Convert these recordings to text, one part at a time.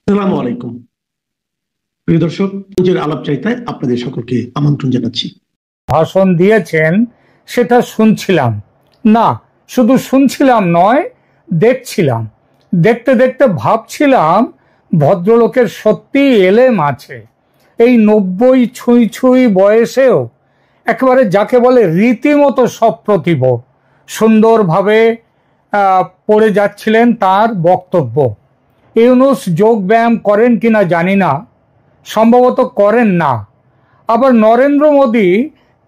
আসসালামু আলাইকুম। প্রিয় দর্শক, নিজের আলাপচারিতায় আপনাদের সকলকে আমন্ত্রণ জানাচ্ছি। ভাষণ দিয়েছেন সেটা শুনছিলাম না, শুধু শুনছিলাম নয়, দেখছিলাম। দেখতে দেখতে ভাবছিলাম ভদ্রলোকের সত্যি এলেম আছে। এই 90 ছুঁই ছুঁই বয়সেও একেবারে যাকে বলে রীতিমতো সপ্রতিভ সুন্দরভাবে পড়ে যাচ্ছিলেন তার বক্তব্য। ইউনূস যোগ ব্যায়াম করেন কিনা জানি না, সম্ভবত করেন না। আবার নরেন্দ্র মোদী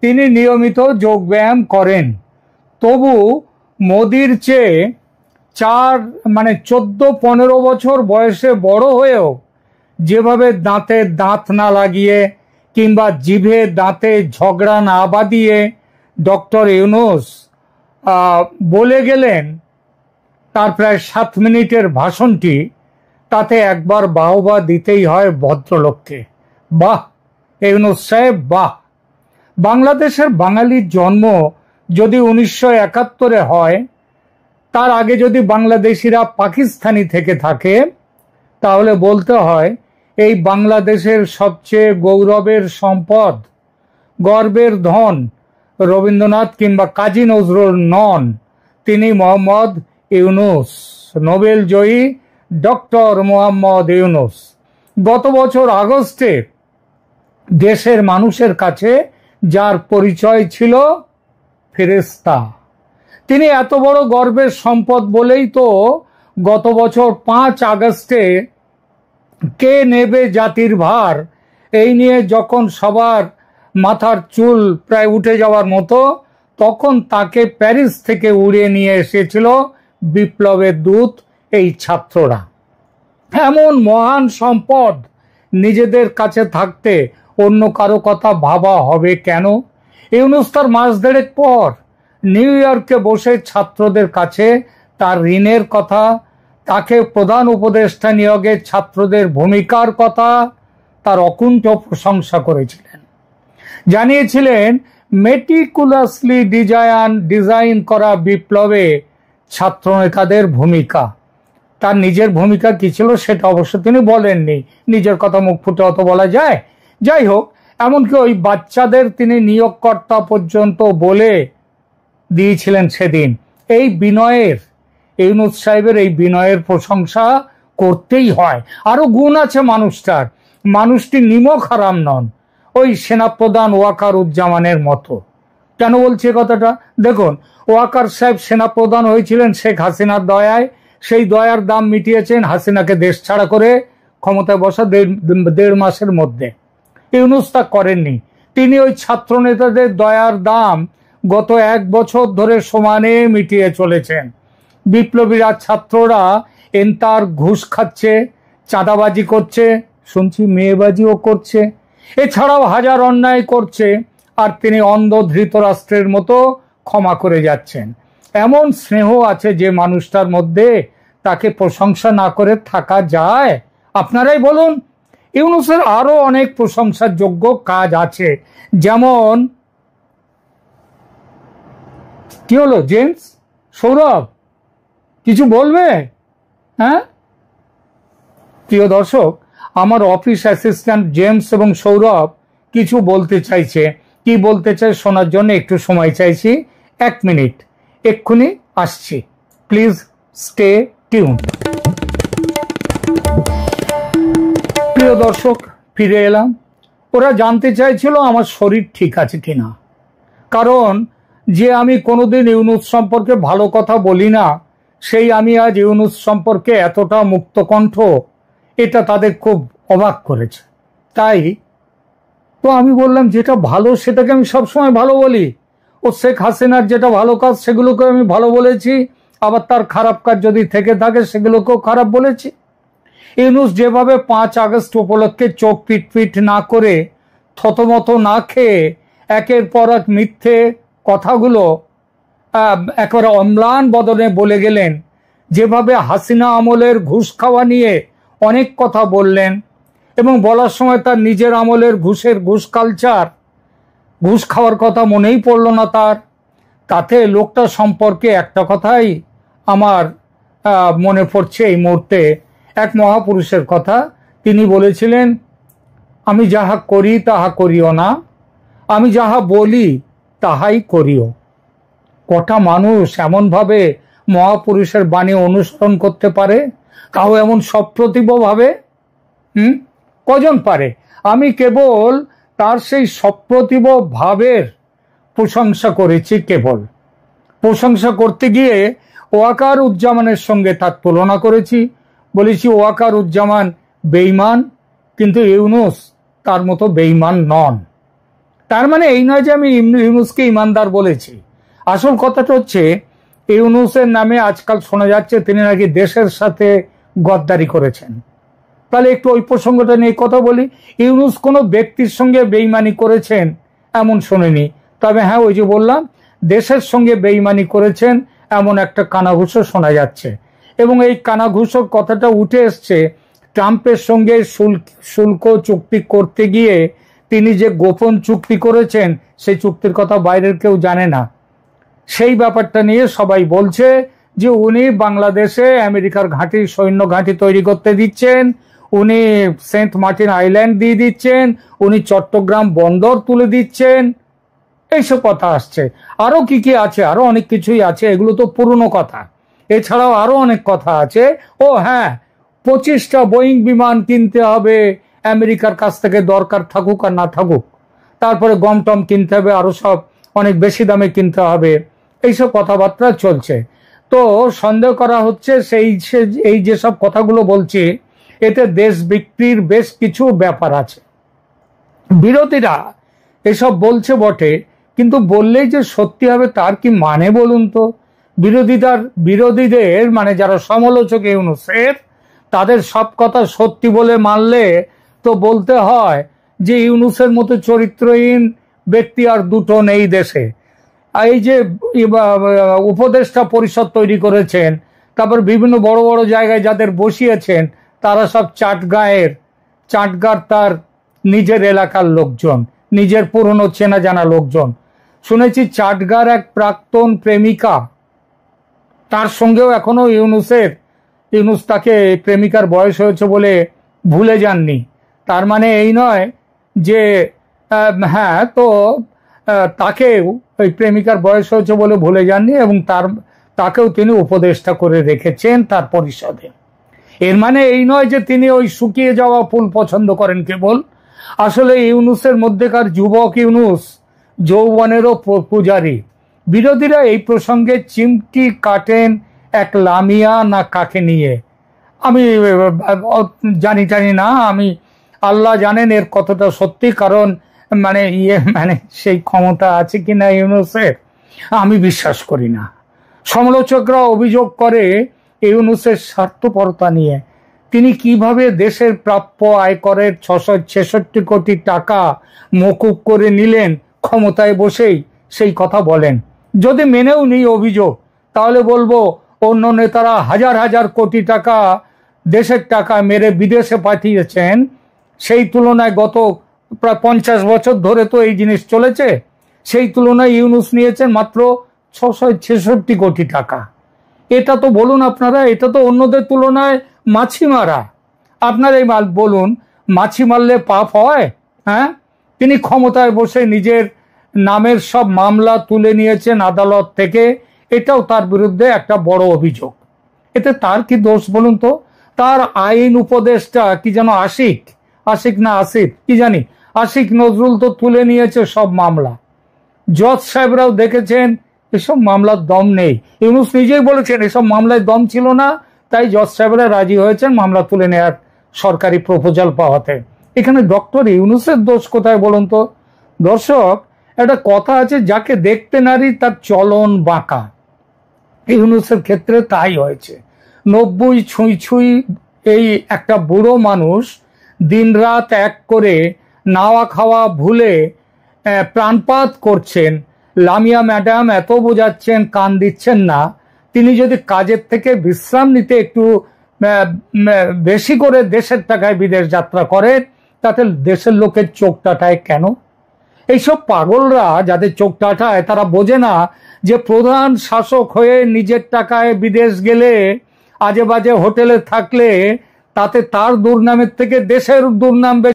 তিনি নিয়মিত যোগ ব্যায়াম করেন, তবু মোদির চেয়ে 14-15 বছর বয়সে বড় হয়েও যেভাবে দাঁতে দাঁত না লাগিয়ে কিংবা জিভে দাঁতে ঝগড়া না বাঁধিয়ে ডক্টর ইউনূস বলে গেলেন তার প্রায় 7 মিনিটের ভাষণটি, তাতে একবার বাহবা দিতেই হয় ভদ্রলোককে। বাহ ইউনূস সাহেব, বাহ। বাংলাদেশের বাঙালির জন্ম যদি 1971-এ হয়, তার আগে যদি বাংলাদেশিরা পাকিস্তানি থেকে থাকে, তাহলে বলতে হয় এই বাংলাদেশের সবচেয়ে গৌরবের সম্পদ, গর্বের ধন রবীন্দ্রনাথ কিংবা কাজী নজরুল নন, তিনি মোহাম্মদ ইউনূস, নোবেল জয়ী ডক্টর মোহাম্মদ ইউনূস। গত বছর আগস্টে দেশের মানুষের কাছে যার পরিচয় ছিল ফেরেশতা, তিনি এত বড় গর্বের সম্পদ বলেই তো গত বছর 5 আগস্টে কে নেবে জাতির ভার এই নিয়ে যখন সবার মাথার চুল প্রায় উঠে যাওয়ার মতো, তখন তাকে প্যারিস থেকে উড়িয়ে নিয়ে এসেছিল বিপ্লবের দূত এই ছাত্ররা। এমন মহান সম্পদ নিজেদের কাছে থাকতে অন্য কারো কথা ভাবা হবে কেন? ইউনূস তার মাস দেড়েক পর নিউ ইয়র্কে বসে ছাত্রদের কাছে তার ঋণের কথা, তাকে প্রধান উপদেষ্টা নিয়োগে ছাত্রদের ভূমিকার কথা, তার অকুণ্ঠ প্রশংসা করেছিলেন। জানিয়েছিলেন মেটিকুলাসলি ডিজাইন করা বিপ্লবে ছাত্রনেতাদের ভূমিকা। তার নিজের ভূমিকা কি ছিল সেটা অবশ্য তিনি বলেননি, নিজের কথা মুখ ফুটে অত বলা যায়? যাই হোক, এমনকি ওই বাচ্চাদের তিনি নিয়োগকর্তা পর্যন্ত বলে দিয়েছিলেন সেদিন। এই বিনয়ের, ইউনূস সাহেবের এই বিনয়ের প্রশংসা করতেই হয়। আরো গুণ আছে মানুষটার, মানুষটি নিমক হারাম নন, ওই সেনাপ্রধান ওয়াকার উজ্জামানের মতো। কেন বলছি কথাটা? দেখুন, ওয়াকার সাহেব সেনাপ্রধান হয়েছিলেন শেখ হাসিনার দয়ায়, সেই দয়ার দাম মিটিয়েছেন হাসিনাকে দেশ ছাড়া করে ক্ষমতায় বসা 1.5 মাসের মধ্যে। ইউনূস তা করেননি। তিনি ওই ছাত্র নেতাদের দয়ার দাম গত 1 বছর ধরে সমানে মিটিয়ে চলেছেন। বিপ্লবীরা, ছাত্ররা এন্তার ঘুষ খাচ্ছে, চাঁদাবাজি করছে, শুনছি মেয়েবাজিও করছে, এছাড়াও হাজার অন্যায় করছে, আর তিনি অন্ধ ধৃতরাষ্ট্রের মতো ক্ষমা করে যাচ্ছেন। এমন স্নেহ আছে যে মানুষটার মধ্যে, তাকে প্রশংসা না করে থাকা যায়? আপনারাই বলুন। ইউনূসের আরো অনেক প্রশংসার যোগ্য কাজ আছে, যেমন কি হলো জেমস, সৌরভ কিছু বলবে? হ্যাঁ প্রিয় দর্শক, আমার অফিস অ্যাসিস্ট্যান্ট জেমস এবং সৌরভ কিছু বলতে চাইছে। কি বলতে চাই শোনার জন্য একটু সময় চাইছি। 1 মিনিট, এক্ষুনি আসছি। Please stay tune. প্রিয় দর্শক, ফিরে এলাম। ওরা জানতে চাইছিল আমার শরীর ঠিক আছে কিনা, কারণ যে আমি কোনোদিন ইউনূস সম্পর্কে ভালো কথা বলি না, সেই আমি আজ ইউনূস সম্পর্কে এতটা মুক্তকণ্ঠ, এটা তাদের খুব অবাক করেছে। তাই তো আমি বললাম যেটা ভালো সেটাকে আমি সবসময় ভালো বলি। ও শেখ হাসিনার যেটা ভালো কাজ সেগুলোকে আমি ভালো বলেছি, আবার তার খারাপ কাজ যদি থেকে থাকে সেগুলোকেও খারাপ বলেছি। ইউনূস যেভাবে 5 আগস্ট উপলক্ষে চোখ পিটপিট না করে, থতমত না খেয়ে একের পর এক মিথ্যে কথাগুলো একেবারে অম্লান বদনে বলে গেলেন, যেভাবে হাসিনা আমলের ঘুষ খাওয়া নিয়ে অনেক কথা বললেন, এবং বলার সময় তার নিজের আমলের ঘুষ কালচার, ঘুষ খাওয়ার কথা মনেই পড়ল না তার। তাতে লোকটা সম্পর্কে একটা কথাই আমার মনে পড়ছে এই মুহূর্তে, এক মহাপুরুষের কথা। তিনি বলেছিলেন, আমি যাহা করি তাহা করিও না, আমি যাহা বলি তাহাই করিও। কটা মানুষ এমনভাবে মহাপুরুষের বাণী অনুসরণ করতে পারে, তাও এমন সপ্রতিভ ভাবে? কজন পারে? আমি কেবল তার সেই সপ্রতিভ ভাবের প্রশংসা করেছি। কেবল প্রশংসা করতে গিয়ে ওয়াকার উজ্জামানের সঙ্গে তার তুলনা করেছি। বলেছি ওয়াকার উজ্জামান বেঈমান, কিন্তু ইউনুস তার মতো বেঈমান নন। তার মানে এই নয় যে আমি ইউনুসকে ইমানদার বলেছি। আসল কথাটা হচ্ছে, ইউনুসের নামে আজকাল শোনা যাচ্ছে তিনি নাকি দেশের সাথে গদ্দারি করেছেন। তাহলে একটু ওই প্রসঙ্গটা নিয়ে কথা বলি। ইউনুস কোনো ব্যক্তির সঙ্গে বেঈমানি করেছেন এমন শুনিনি, তবে হ্যাঁ, ওই যে বললাম, দেশের সঙ্গে বেঈমানি করেছেন এমন একটা কানাঘুষো শোনা যাচ্ছে। এবং এই কানাঘুষোর কথাটা উঠে এসছে ট্রাম্পের সঙ্গে শুল্ক চুক্তি করতে গিয়ে তিনি যে গোপন চুক্তি করেছেন, সেই চুক্তির কথা বাইরের কেউ জানে না। সেই ব্যাপারটা নিয়ে সবাই বলছে যে উনি বাংলাদেশে আমেরিকার ঘাঁটি, সৈন্য ঘাঁটি তৈরি করতে দিচ্ছেন, উনি সেন্ট মার্টিন আইল্যান্ড দিয়ে দিচ্ছেন, উনি চট্টগ্রাম বন্দর তুলে দিচ্ছেন, এইসব কথা আসছে। আরো কি কি আছে? আরো অনেক কিছুই আছে, এগুলো তো পুরনো কথা। এছাড়াও আরো অনেক কথা আছে। ও হ্যাঁ, 25টা বোয়িং বিমান কিনতে হবে আমেরিকার কাছ থেকে, দরকার থাকুক আর না থাকুক। তারপরে গম টম কিনতে হবে, আরো সব অনেক বেশি দামে কিনতে হবে, এইসব কথাবার্তা চলছে। তো সন্দেহ করা হচ্ছে এই যেসব কথাগুলো বলছি, এতে দেশ বিক্রির বেশ কিছু ব্যাপার আছে। বিরোধীরা এসব বলছে বটে, কিন্তু বললেই যে সত্যি হবে তার কি মানে বলুন তো? বিরোধীদের মানে যারা সমালোচক ইউনুসের, তাদের সব কথা সত্যি বলে মানলে তো বলতে হয় যে ইউনুসের মতো চরিত্রহীন ব্যক্তি আর দুটো নেই দেশে। এই যে উপদেষ্টা পরিষদ তৈরি করেছেন, তারপর বিভিন্ন বড় বড় জায়গায় যাদের বসিয়েছেন, তারা সব চাটগার তার নিজের এলাকার লোকজন, নিজের পুরনো চেনা জানা লোকজন। শুনেছি চাটগার এক প্রাক্তন প্রেমিকা, তার সঙ্গেও এখনো ইউনুস তাকে প্রেমিকার বয়স হয়েছে বলে ভুলে যাননি। তার মানে এই নয় যে হ্যাঁ, তো তাকেও ওই প্রেমিকার বয়স হয়েছে বলে ভুলে যাননি, এবং তাকেও তিনি উপদেষ্টা করে রেখেছেন তার পরিষদে। এর মানে এই নয় যে তিনি ওই শুকিয়ে যাওয়া ফুল পছন্দ করেন কেবল। আসলে ইউনুসের মধ্যেকার যুবক ইউনুস যৌবনেরও পূজারী। বিরোধীরা এই প্রসঙ্গে চিমটি কাটেন এক লামিয়া না কাকে নিয়ে, আমি জানি না, আমি আল্লাহ জানেন এর কতটা সত্যি। কারণ মানে সেই ক্ষমতা আছে কিনা ইউনুসের, আমি বিশ্বাস করি না। সমালোচকরা অভিযোগ করে ইউনুসের স্বার্থপরতা নিয়ে। তিনি কিভাবে দেশের প্রাপ্য আয়করের 666 কোটি টাকা মকুব করে নিলেন ক্ষমতায় বসেই, সেই কথা বলেন। যদি মেনেও নিই অভিযোগ, তাহলে বলবো অন্য নেতারা হাজার হাজার কোটি টাকা দেশের টাকা মেরে বিদেশে পাঠিয়েছেন, সেই তুলনায় গত প্রায় 50 বছর ধরে তো এই জিনিস চলেছে, সেই তুলনায় ইউনুস নিয়েছেন মাত্র 666 কোটি টাকা। এটা তো বলুন আপনারা, এটা তো অন্যদের তুলনায় মাছি মারা। আপনারাই বলুন, মাছি মারলে পাপ হয়? হ্যাঁ, তিনি ক্ষমতায় বসে নিজের নামের সব মামলা তুলে নিয়েছেন আদালত থেকে, এটাও তার বিরুদ্ধে একটা বড় অভিযোগ। এতে তার কি দোষ বলুন তো? তার আইন উপদেষ্টা কি যেন আশিক না আসিফ কি জানি, আশিক নজরুল তো তুলে নিয়েছে সব মামলা। জজ সাহেবরাও দেখেছেন এসব মামলার দম নেই। ইউনুস নিজেই বলেছেন এসব মামলায় দম ছিল না, তাই জজ সাহেবরা রাজি হয়েছেন মামলা তুলে নেওয়ার সরকারি প্রপোজাল পাওয়াতে। এখানে ডক্টর ইউনুসের দোষ কোথায় বলুন তো? দর্শক, একটা কথা আছে, যাকে দেখতে নারী তার চলন বাঁকা। ইউনুসের ক্ষেত্রে তাই হয়েছে। 90 ছুঁই এই একটা বুড়ো মানুষ দিনরাত এক করে নাওয়া খাওয়া ভুলে প্রাণপাত করছেন। লামিয়া ম্যাডাম এত বোঝাচ্ছেন, কান দিচ্ছেন না। তিনি যদি কাজের থেকে বিশ্রাম নিতে একটু বেশি করে দেশের টাকায় বিদেশ যাত্রা করেন, তাতে দেশের লোকের চোখ টাটায় কেন? এইসব পাগলরা যাদের চোখ টাটায়, তারা বোঝে না যে প্রধান শাসক হয়ে নিজের টাকায় বিদেশ গেলে, আজে বাজে হোটেলে থাকলে তাতে তার দুর্নামের থেকে দেশের দুর্নাম বেশি।